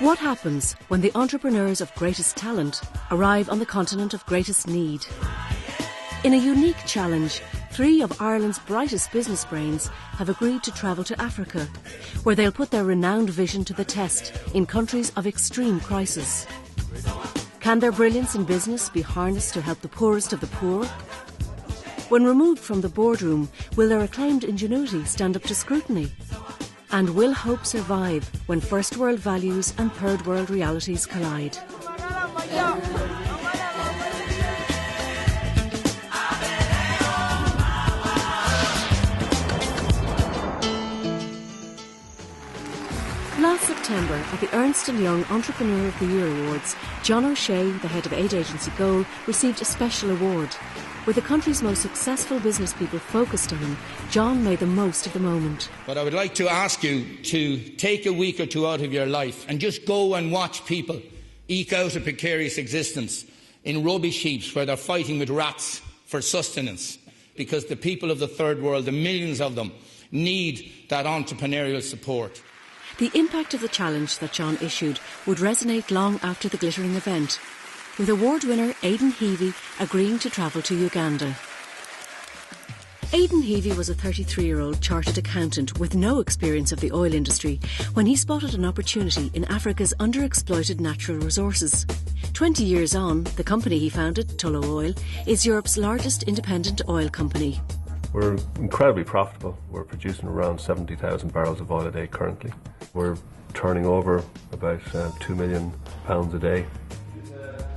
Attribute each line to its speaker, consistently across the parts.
Speaker 1: What happens when the entrepreneurs of greatest talent arrive on the continent of greatest need? In a unique challenge, 3 of Ireland's brightest business brains have agreed to travel to Africa, where they'll put their renowned vision to the test in countries of extreme crisis. Can their brilliance in business be harnessed to help the poorest of the poor? When removed from the boardroom, will their acclaimed ingenuity stand up to scrutiny? And will hope survive when first world values and third world realities collide? Last September, at the Ernst & Young Entrepreneur of the Year Awards, John O'Shea, the head of aid agency Goal, received a special award. With the country's most successful business people focused on him, John made the most of the moment.
Speaker 2: But I would like to ask you to take a week or 2 out of your life and just go and watch people eke out a precarious existence in rubbish heaps where they're fighting with rats for sustenance, because the people of the third world, the millions of them, need that entrepreneurial support.
Speaker 1: The impact of the challenge that John issued would resonate long after the glittering event, with award winner Aidan Heavey agreeing to travel to Uganda. Aidan Heavey was a 33-year-old chartered accountant with no experience of the oil industry when he spotted an opportunity in Africa's underexploited natural resources. 20 years on, the company he founded, Tullow Oil, is Europe's largest independent oil company.
Speaker 3: We're incredibly profitable. We're producing around 70,000 barrels of oil a day currently. We're turning over about £2 million a day.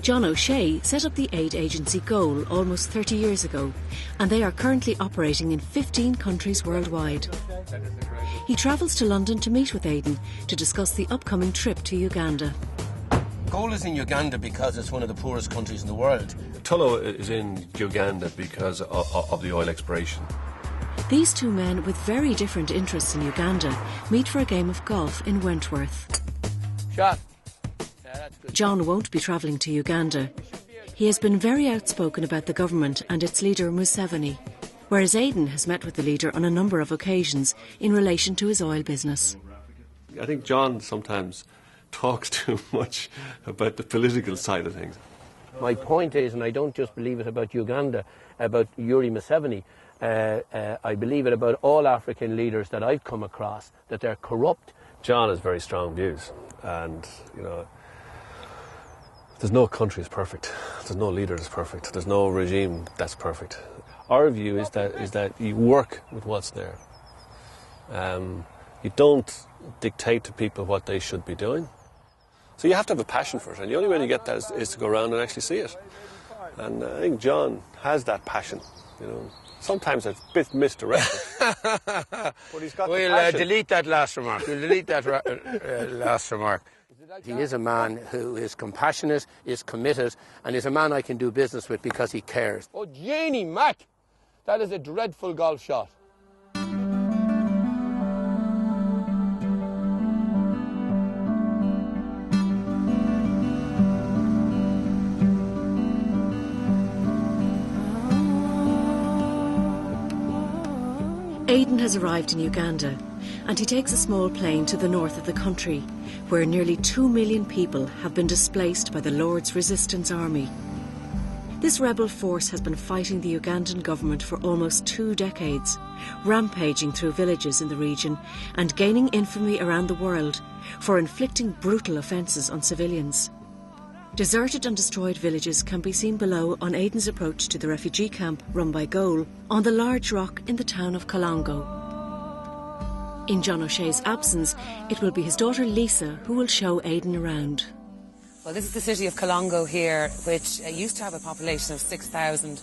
Speaker 1: John O'Shea set up the aid agency Goal almost 30 years ago, and they are currently operating in 15 countries worldwide. He travels to London to meet with Aiden to discuss the upcoming trip to Uganda.
Speaker 4: Goal is in Uganda because it's one of the poorest countries in the world.
Speaker 3: Tullow is in Uganda because of the oil exploration.
Speaker 1: These 2 men with very different interests in Uganda meet for a game of golf in Wentworth.
Speaker 4: Shot.
Speaker 1: John won't be travelling to Uganda. He has been very outspoken about the government and its leader Museveni, whereas Aiden has met with the leader on a number of occasions in relation to his oil business.
Speaker 3: I think John sometimes talks too much about the political side of things.
Speaker 4: My point is, and I don't just believe it about Uganda, about Yoweri Museveni, I believe it about all African leaders that I've come across, that they're corrupt.
Speaker 3: John has very strong views, and, there's no country that's perfect. There's no leader that's perfect. There's no regime that's perfect. Our view is that you work with what's there. You don't dictate to people what they should be doing. So you have to have a passion for it, and the only way to get that is to go around and actually see it. And I think John has that passion, Sometimes it's a bit misdirected. But he's got the passion.
Speaker 4: Delete that last remark. We'll delete that last remark. He is a man who is compassionate, is committed, and is a man I can do business with because he cares. Oh, Janie Mac! That is a dreadful golf shot.
Speaker 1: Aiden has arrived in Uganda, and he takes a small plane to the north of the country, where nearly 2 million people have been displaced by the Lord's Resistance Army. This rebel force has been fighting the Ugandan government for almost 2 decades, rampaging through villages in the region and gaining infamy around the world for inflicting brutal offences on civilians. Deserted and destroyed villages can be seen below on Aiden's approach to the refugee camp run by Goal on the large rock in the town of Kalongo. In John O'Shea's absence, it will be his daughter Lisa who will show Aiden around.
Speaker 5: Well, this is the city of Kalongo here, which used to have a population of 6,000,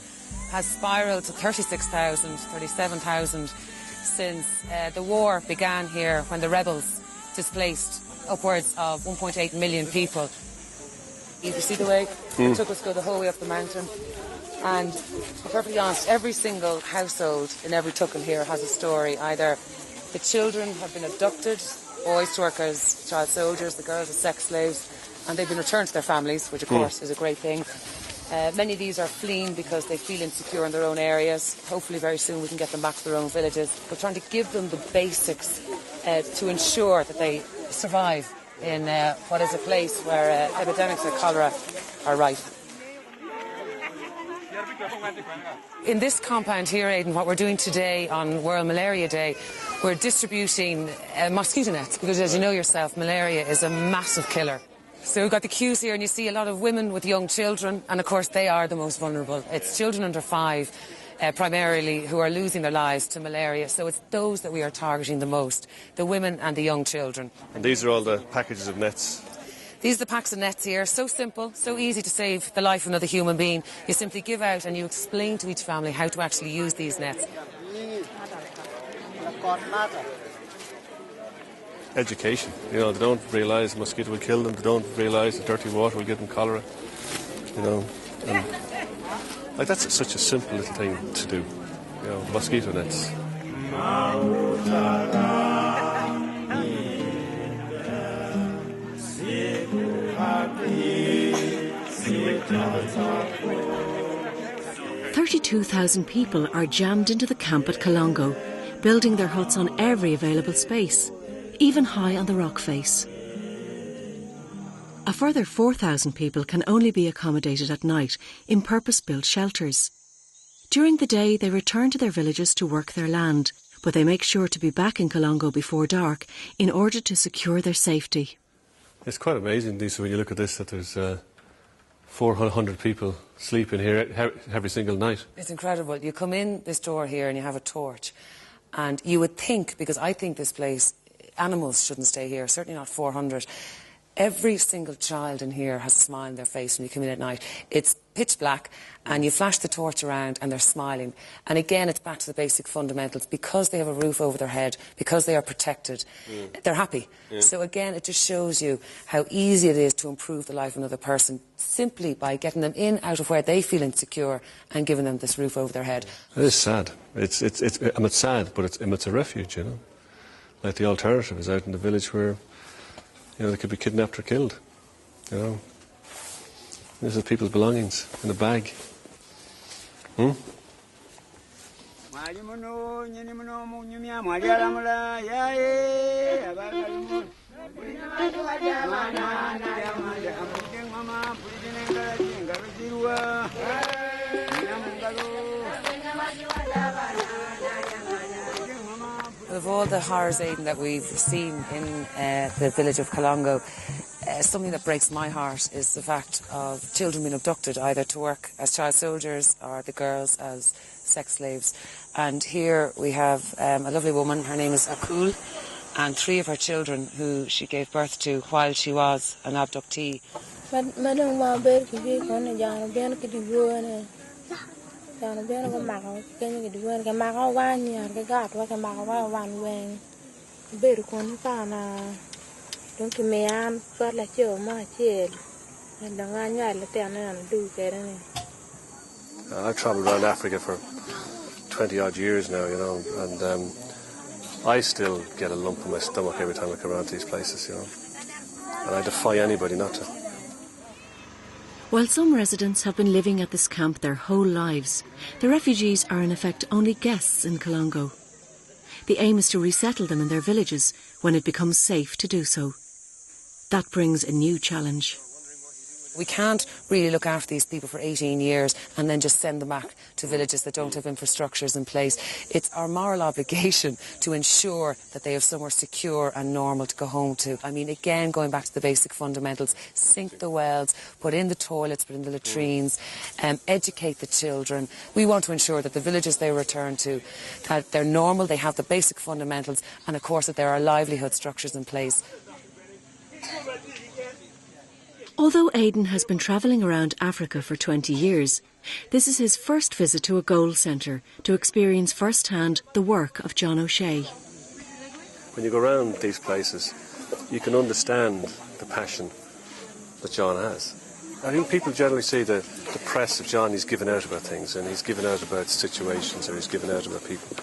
Speaker 5: has spiralled to 36,000, 37,000 since the war began here, when the rebels displaced upwards of 1.8 million people. You see the way it took us to go the whole way up the mountain. And to be perfectly honest, every single household in every tuckle here has a story. Either the children have been abducted, boys to work as child soldiers, the girls as sex slaves, and they've been returned to their families, which of course is a great thing. Many of these are fleeing because they feel insecure in their own areas. Hopefully very soon we can get them back to their own villages. But trying to give them the basics to ensure that they survive in what is a place where epidemics of cholera are rife. In this compound here, Aidan, what we're doing today on World Malaria Day, we're distributing mosquito nets because, as you know yourself, malaria is a massive killer. So we've got the queues here, and you see a lot of women with young children, and of course they are the most vulnerable. It's children under 5 primarily who are losing their lives to malaria, so it's those that we are targeting the most, the women and the young children.
Speaker 3: And these are all the packages of nets?
Speaker 5: These are the packs of nets here, so simple, so easy to save the life of another human being. You simply give out and you explain to each family how to actually use these nets.
Speaker 3: Education. You know, they don't realise a mosquito will kill them, they don't realise that dirty water will give them cholera. You know, and, like, that's such a simple little thing to do. You know, mosquito nets.
Speaker 1: 32,000 people are jammed into the camp at Colongo, building their huts on every available space, even high on the rock face. A further 4,000 people can only be accommodated at night in purpose-built shelters. During the day, they return to their villages to work their land, but they make sure to be back in Colongo before dark in order to secure their safety.
Speaker 3: It's quite amazing, Lisa, when you look at this, that there's 400 people sleeping here every single night.
Speaker 5: It's incredible. You come in this door here and you have a torch, and you would think, because I think this place, animals shouldn't stay here, certainly not 400. Every single child in here has a smile on their face when you come in at night. It's pitch black and you flash the torch around and they're smiling. And again, it's back to the basic fundamentals. Because they have a roof over their head, because they are protected, they're happy. So again, it just shows you how easy it is to improve the life of another person simply by getting them in, out of where they feel insecure and giving them this roof over their head.
Speaker 3: It is sad. It's sad, but it's a refuge, you know. Like the alternative is out in the village where, you know, they could be kidnapped or killed, you know. This is people's belongings in a bag.
Speaker 5: Of all the horrors, Aidan, that we've seen in the village of Colongo, something that breaks my heart is the fact of children being abducted, either to work as child soldiers or the girls as sex slaves. And here we have a lovely woman, her name is Akul, and 3 of her children who she gave birth to while she was an abductee.
Speaker 3: I've travelled around Africa for 20 odd years now, you know, and I still get a lump in my stomach every time I come around to these places, you know, and I defy anybody not to.
Speaker 1: While some residents have been living at this camp their whole lives, the refugees are in effect only guests in Colongo. The aim is to resettle them in their villages when it becomes safe to do so. That brings a new challenge.
Speaker 5: We can't really look after these people for 18 years and then just send them back to villages that don't have infrastructures in place. It's our moral obligation to ensure that they have somewhere secure and normal to go home to. I mean, again, going back to the basic fundamentals, sink the wells, put in the toilets, put in the latrines, educate the children. We want to ensure that the villages they return to, that they're normal, they have the basic fundamentals, and of course that there are livelihood structures in place.
Speaker 1: Although Aiden has been travelling around Africa for 20 years, this is his first visit to a gold centre to experience firsthand the work of John O'Shea.
Speaker 3: When you go around these places, you can understand the passion that John has. I think people generally see the press of John, he's given out about things, and he's given out about situations, or he's given out about people.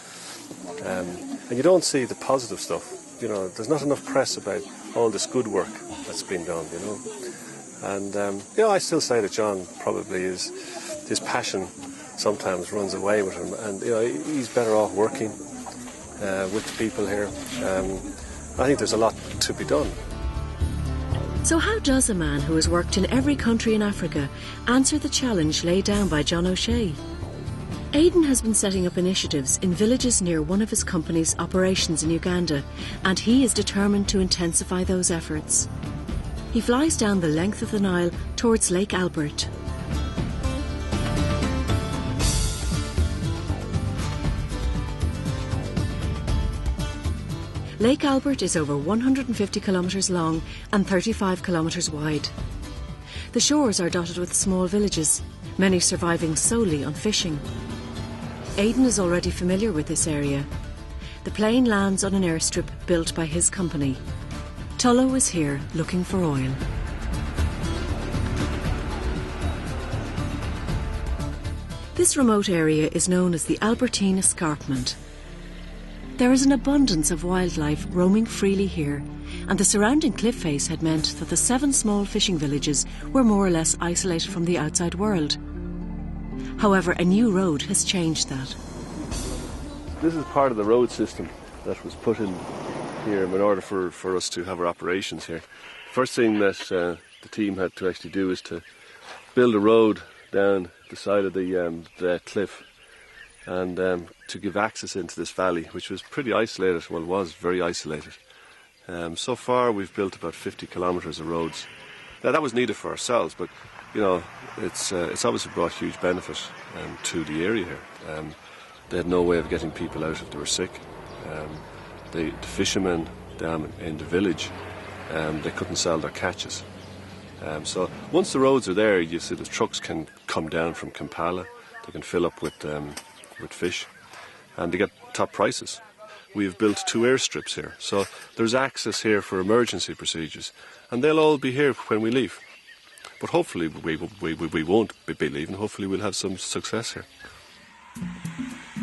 Speaker 3: And you don't see the positive stuff. You know, there's not enough press about all this good work that's been done, you know. And, you know, I still say that John probably is, his passion sometimes runs away with him. And, you know, he's better off working with the people here. I think there's a lot to be done.
Speaker 1: So how does a man who has worked in every country in Africa answer the challenge laid down by John O'Shea? Aidan has been setting up initiatives in villages near one of his company's operations in Uganda, and he is determined to intensify those efforts. He flies down the length of the Nile towards Lake Albert. Lake Albert is over 150 kilometres long and 35 kilometres wide. The shores are dotted with small villages, many surviving solely on fishing. Aidan is already familiar with this area. The plane lands on an airstrip built by his company. Tullow is here looking for oil. This remote area is known as the Albertine Escarpment. There is an abundance of wildlife roaming freely here, and the surrounding cliff face had meant that the 7 small fishing villages were more or less isolated from the outside world. However, a new road has changed that.
Speaker 3: This is part of the road system that was put in here in order for us to have our operations here. First thing that the team had to actually do is to build a road down the side of the cliff and to give access into this valley, which was pretty isolated. Well, it was very isolated. So far we've built about 50 kilometres of roads. Now that was needed for ourselves, but you know, it's obviously brought huge benefit to the area here. They had no way of getting people out if they were sick. The fishermen down in the village, they couldn't sell their catches. So once the roads are there, you see the trucks can come down from Kampala. They can fill up with fish, and they get top prices. We've built 2 airstrips here, so there's access here for emergency procedures, and they'll all be here when we leave. But hopefully we won't be leaving. Hopefully we'll have some success here.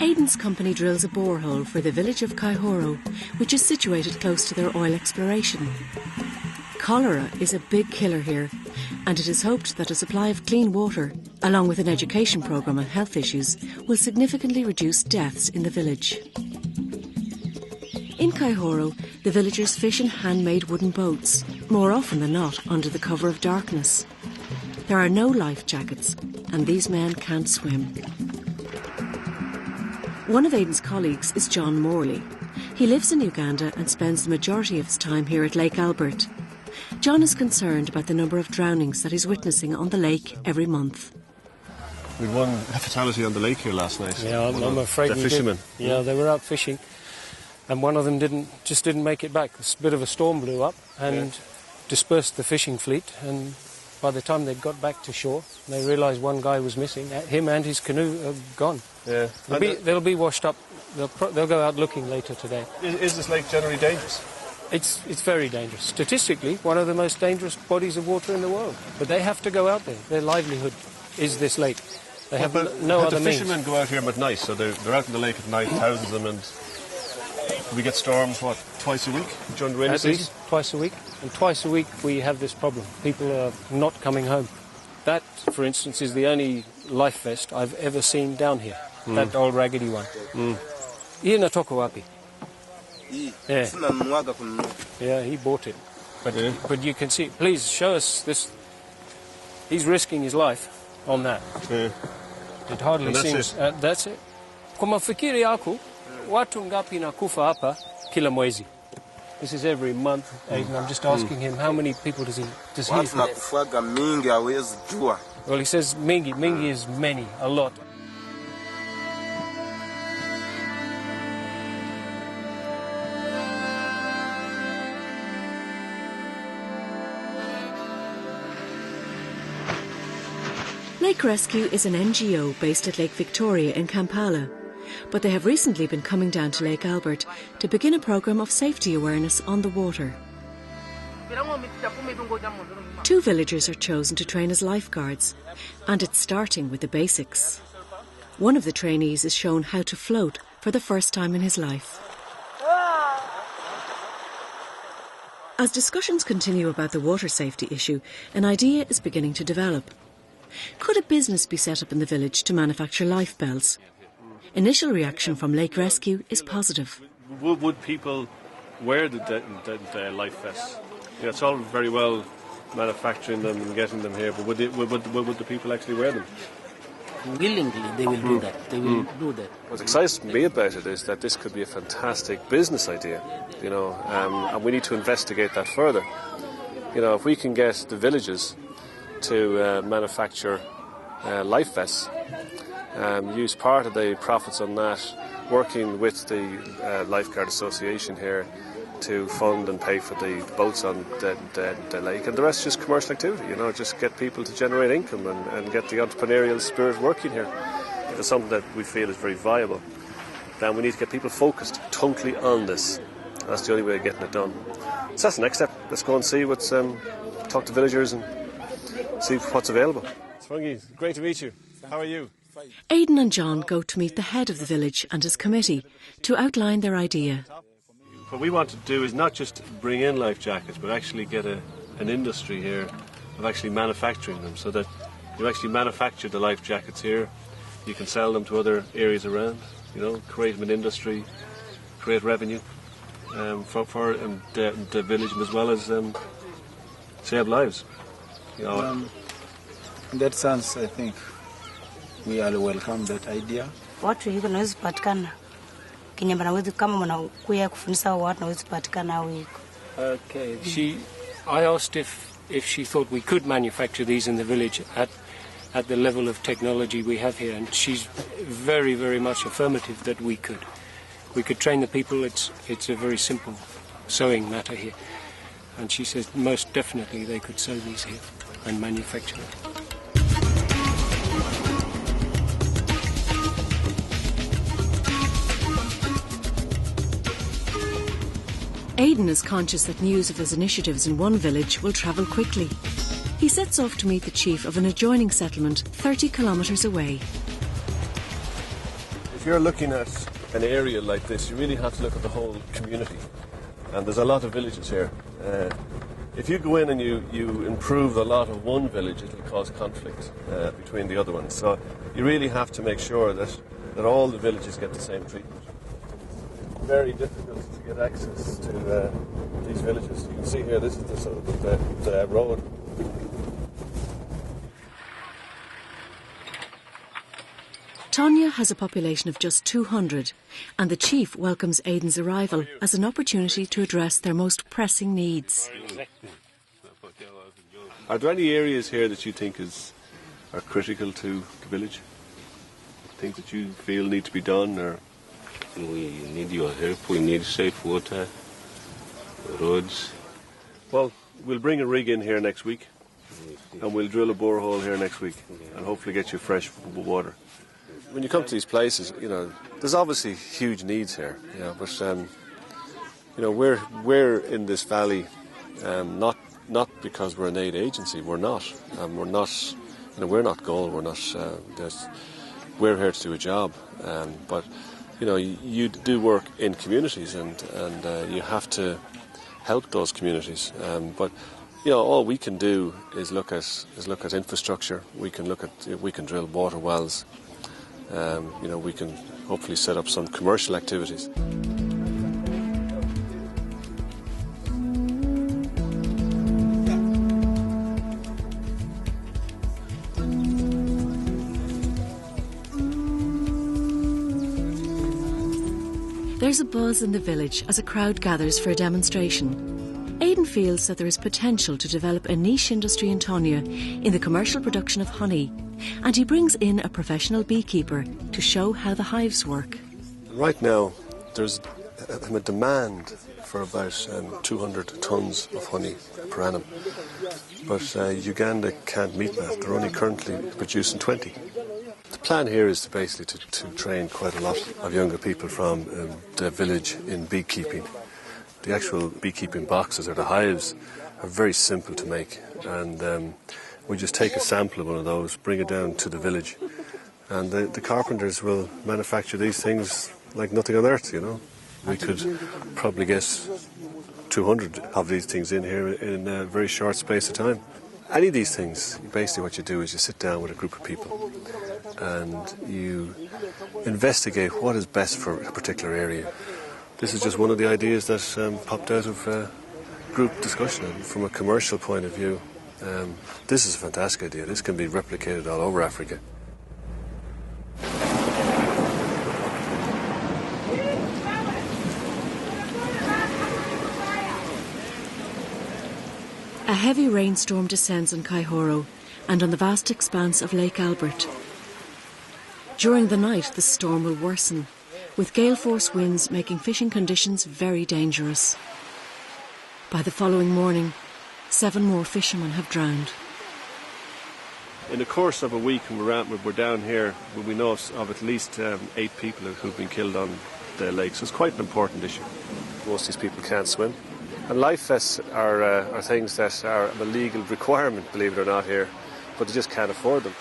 Speaker 1: Aidan's company drills a borehole for the village of Kaihoro, which is situated close to their oil exploration. Cholera is a big killer here, and it is hoped that a supply of clean water, along with an education programme on health issues, will significantly reduce deaths in the village. In Kaihoro, the villagers fish in handmade wooden boats, more often than not under the cover of darkness. There are no life jackets, and these men can't swim. One of Aidan's colleagues is John Morley. He lives in Uganda and spends the majority of his time here at Lake Albert. John is concerned about the number of drownings that he's witnessing on the lake every month.
Speaker 3: We had one fatality on the lake here last night.
Speaker 6: Yeah, I'm afraid
Speaker 3: the fishermen.
Speaker 6: Yeah, they were out fishing, and one of them didn't make it back. A bit of a storm blew up and dispersed the fishing fleet, and by the time they got back to shore, they realised one guy was missing. Him and his canoe are gone.
Speaker 3: Yeah,
Speaker 6: they'll be washed up. They'll go out looking later today.
Speaker 3: Is this lake generally dangerous?
Speaker 6: It's very dangerous. Statistically, one of the most dangerous bodies of water in the world. But they have to go out there. Their livelihood is this lake. They have no other means.
Speaker 3: The fishermen go out here at night, so they're out in the lake at night, thousands of them, and we get storms, twice a week during the rainy season?
Speaker 6: At least twice a week. And twice a week we have this problem. People are not coming home. That, for instance, is the only life vest I've ever seen down here. That old raggedy one. Iye natoko wapi? Yeah, he bought it. But you can see, please show us this. He's risking his life on that. Yeah. It hardly seems. That's it. Kwa mafikiri yako, watu ngapi nakufa hapa kila mwezi? This is every month, Aiden. I'm just asking him, how many people does he? Well, he says mingi. Mingi is many, a lot.
Speaker 1: Lake Rescue is an NGO based at Lake Victoria in Kampala, but they have recently been coming down to Lake Albert to begin a programme of safety awareness on the water. 2 villagers are chosen to train as lifeguards, and it's starting with the basics. One of the trainees is shown how to float for the first time in his life. As discussions continue about the water safety issue, an idea is beginning to develop. Could a business be set up in the village to manufacture life belts? Initial reaction from Lake Rescue is positive.
Speaker 3: Would people wear the life vests? Yeah, it's all very well manufacturing them and getting them here, but would the people actually wear them?
Speaker 7: Willingly, they will do that. They will do that.
Speaker 3: What excites me about it is that this could be a fantastic business idea, you know, and we need to investigate that further. You know, if we can get the villages to manufacture life vests, use part of the profits on that, working with the Lifeguard Association here to fund and pay for the boats on the lake, and the rest just commercial activity, you know, just get people to generate income and get the entrepreneurial spirit working here. If it's something that we feel is very viable, then we need to get people focused totally on this. That's the only way of getting it done. So that's the next step. Let's go and see what's, talk to villagers and see what's available. Fungi, great to meet you. How are you?
Speaker 1: Aidan and John go to meet the head of the village and his committee to outline their idea.
Speaker 3: What we want to do is not just bring in life jackets, but actually get an industry here of actually manufacturing them, so that you actually manufacture the life jackets here. You can sell them to other areas around, you know, create an industry, create revenue for the village, as well as save lives. You know.
Speaker 8: In that sense, I think we all welcome that idea.
Speaker 9: Watu yuko naweza patikana kinyamba naweza kama mnakuya kufundisha watu naweza patikana wiko.
Speaker 6: Okay. I asked if she thought we could manufacture these in the village at the level of technology we have here, and she's very, very much affirmative that we could. We could train the people. It's a very simple sewing matter here, and she says most definitely they could sew these here and manufacture it.
Speaker 1: Aidan is conscious that news of his initiatives in one village will travel quickly. He sets off to meet the chief of an adjoining settlement 30 kilometres away.
Speaker 3: If you're looking at an area like this, you really have to look at the whole community. And there's a lot of villages here. If you go in and you improve a lot of one village, it'll cause conflict between the other ones. So you really have to make sure that all the villages get the same treatment. Very difficult to get access to these villages. You can see here, this is the road.
Speaker 1: Tonya has a population of just 200, and the chief welcomes Aidan's arrival as an opportunity to address their most pressing needs.
Speaker 3: Are there any areas here that you think are critical to the village? Things that you feel need to be done, or?
Speaker 10: We need your help. We need safe water, roads.
Speaker 3: Well, we'll bring a rig in here next week, and we'll drill a borehole here next week, and hopefully get you fresh water. When you come to these places, you know, there's obviously huge needs here, you know, but you know, we're in this valley, not because we're an aid agency. We're not. We're not. You know, we're not gold. We're not. We're here to do a job, but. You know, you do work in communities, and you have to help those communities. But you know, all we can do is look at infrastructure. We can drill water wells. You know, we can hopefully set up some commercial activities.
Speaker 1: There's a buzz in the village as a crowd gathers for a demonstration. Aidan feels that there is potential to develop a niche industry in Tonya in the commercial production of honey, and he brings in a professional beekeeper to show how the hives work.
Speaker 3: Right now, there's a demand for about 200 tonnes of honey per annum, but Uganda can't meet that. They're only currently producing 20. The plan here is to train quite a lot of younger people from the village in beekeeping. The actual beekeeping boxes, or the hives, are very simple to make, and we just take a sample of one of those, bring it down to the village, and the carpenters will manufacture these things like nothing on earth, you know. We could probably get 200 of these things in here in a very short space of time. Any of these things, basically what you do is you sit down with a group of people and you investigate what is best for a particular area. This is just one of the ideas that popped out of group discussion. And from a commercial point of view, This is a fantastic idea. This can be replicated all over Africa.
Speaker 1: A heavy rainstorm descends on Kaihoro and on the vast expanse of Lake Albert. During the night, the storm will worsen, with gale-force winds making fishing conditions very dangerous. By the following morning, 7 more fishermen have drowned.
Speaker 3: In the course of a week, we're down here, we know of at least 8 people who've been killed on the lake, so it's quite an important issue. Most of these people can't swim. And life vests are things that are a legal requirement, believe it or not, here, but they just can't afford them.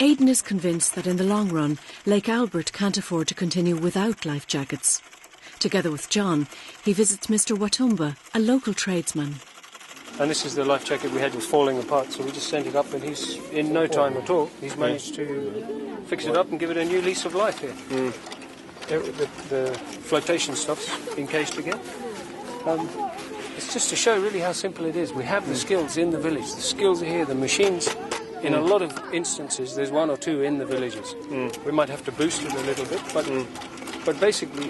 Speaker 1: Aidan is convinced that in the long run, Lake Albert can't afford to continue without life jackets. Together with John, he visits Mr. Watumba, a local tradesman.
Speaker 6: And this is the life jacket we had was falling apart, so we just sent it up, and he's, in no time at all, he's managed to fix it up and give it a new lease of life here. The flotation stuff's encased again. It's just to show really how simple it is. We have the skills in the village. The skills are here, the machines. In a lot of instances, there's 1 or 2 in the villages. We might have to boost it a little bit, but basically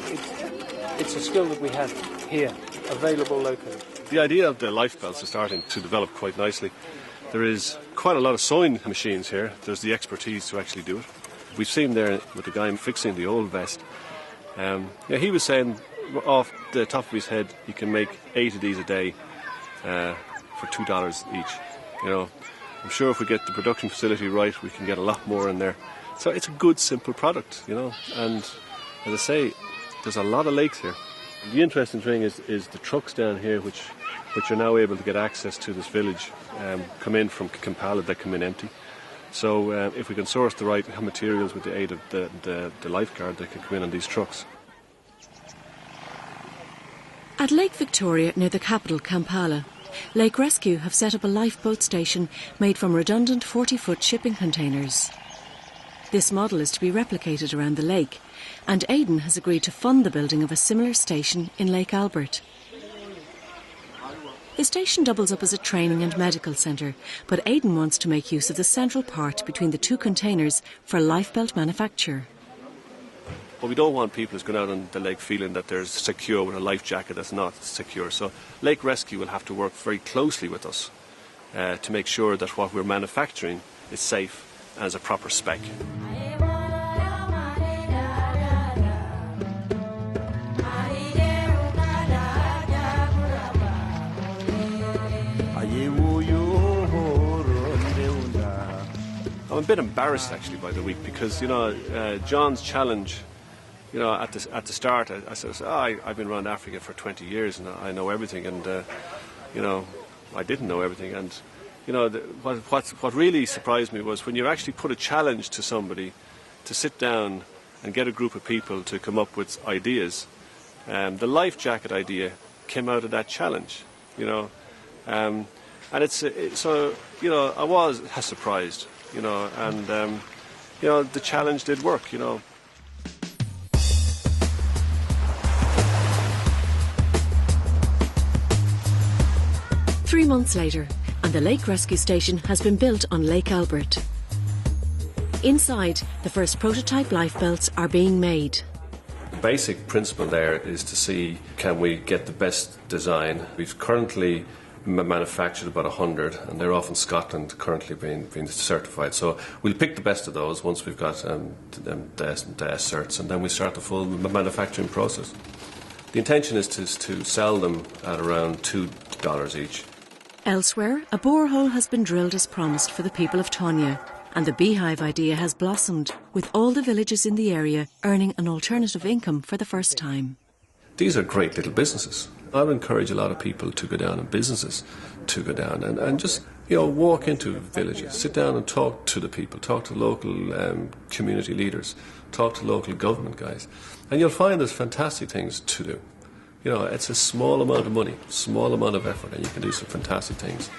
Speaker 6: it's a skill that we have here, available locally.
Speaker 3: The idea of the life belts is starting to develop quite nicely. There is quite a lot of sewing machines here. There's the expertise to actually do it. We've seen there with the guy fixing the old vest. He was saying off the top of his head he can make 8 of these a day for $2 each. You know, I'm sure if we get the production facility right, we can get a lot more in there. So it's a good, simple product, you know. And as I say, there's a lot of lakes here. The interesting thing is the trucks down here, which are now able to get access to this village, come in from Kampala. They come in empty. So if we can source the right materials with the aid of the lifeguard, they can come in on these trucks.
Speaker 1: At Lake Victoria, near the capital, Kampala, Lake Rescue have set up a lifeboat station made from redundant 40-foot shipping containers. This model is to be replicated around the lake, and Aiden has agreed to fund the building of a similar station in Lake Albert. The station doubles up as a training and medical centre, but Aiden wants to make use of the central part between the 2 containers for lifebelt manufacture.
Speaker 3: What we don't want people is going out on the lake feeling that they're secure with a life jacket that's not secure. So Lake Rescue will have to work very closely with us to make sure that what we're manufacturing is safe and is a proper spec. I'm a bit embarrassed actually by the week because, you know, John's challenge, you know, at the start, I said, I've been around Africa for 20 years and I know everything, and you know, I didn't know everything. And you know, what really surprised me was when you actually put a challenge to somebody to sit down and get a group of people to come up with ideas. The life jacket idea came out of that challenge, you know, and so you know, I was surprised, you know, and you know, the challenge did work, you know.
Speaker 1: Three months later, and the Lake Rescue Station has been built on Lake Albert. Inside, the first prototype lifebelts are being made.
Speaker 3: The basic principle there is to see, can we get the best design? We've currently manufactured about 100, and they're off in Scotland currently being certified. So we'll pick the best of those once we've got the certs, and then we start the full manufacturing process. The intention is to sell them at around $2 each.
Speaker 1: Elsewhere, a borehole has been drilled as promised for the people of Tonya, and the beehive idea has blossomed, with all the villages in the area earning an alternative income for the first time.
Speaker 3: These are great little businesses. I would encourage a lot of people to go down, and businesses to go down and just, you know, walk into villages, sit down and talk to the people, talk to local community leaders, talk to local government guys, and you'll find there's fantastic things to do. You know, it's a small amount of money, small amount of effort, and you can do some fantastic things.